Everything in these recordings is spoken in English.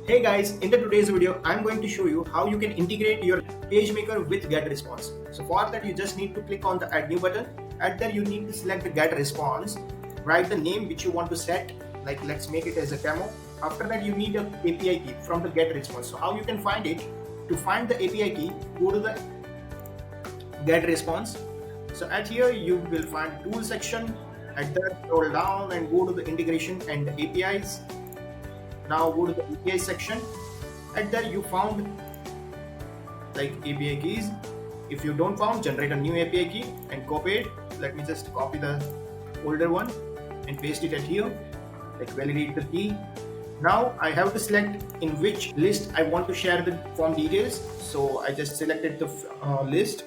Hey guys, in the today's video, I'm going to show you how you can integrate your Pagemaker with GetResponse. So for that, you just need to click on the Add New button. At there, you need to select the GetResponse, write the name which you want to set, like let's make it as a demo. After that, you need an API key from the GetResponse. So how you can find it? To find the API key, go to the GetResponse. So at here, you will find tool section. At that, scroll down and go to the integration and the APIs. Now go to the API section. At there you found like API keys. If you don't found, generate a new API key and copy it. Let me just copy the older one and paste it at here. Like validate the key. Now I have to select in which list I want to share the form details. So I just selected the list.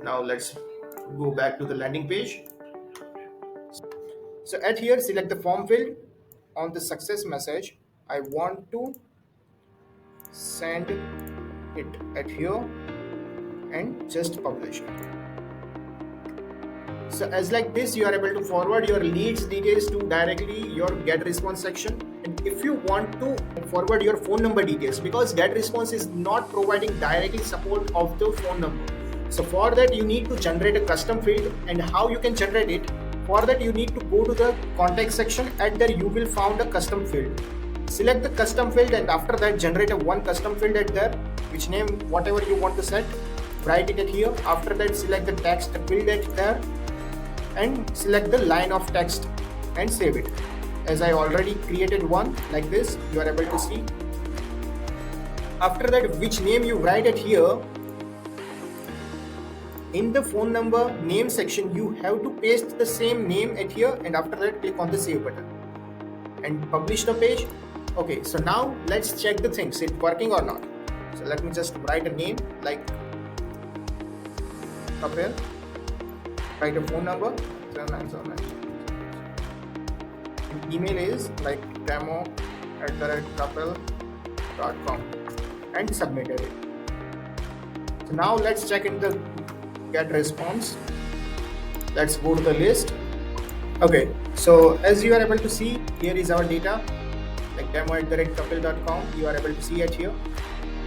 Now let's go back to the landing page. So at here, select the form field. On the success message, I want to send it at here and just publish it. So as like this, you are able to forward your leads details to directly your GetResponse section. And if you want to forward your phone number details, because GetResponse is not providing directly support of the phone number. So for that, you need to generate a custom field. And how you can generate it? For that, you need to go to the contact section. At there, you will find a custom field. Select the custom field, and after that, generate a one custom field at there, which name whatever you want to set. Write it at here. After that, select the text field at there, and select the line of text and save it. As I already created one like this, you are able to see. After that, which name you write at here. In the phone number name section, you have to paste the same name at here, and after that click on the save button and publish the page. Okay, so now let's check the things, it working or not. So let me just write a name like Kapil, write a phone number 7979, and email is like demo@kapil.com and submitted it. So now let's check in the GetResponse. Let's go to the list. Okay, so as you are able to see, here is our data like demo@kapil.com. You are able to see it here.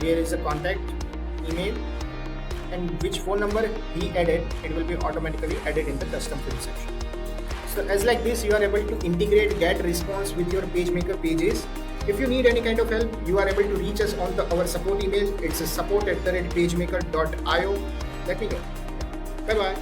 Here is the contact email and which phone number he added. It will be automatically added in the custom field section. So as like this, you are able to integrate GetResponse with your PageMaker pages. If you need any kind of help, you are able to reach us on our support email. It's support@pagemaker.io. Let me know. Bye bye.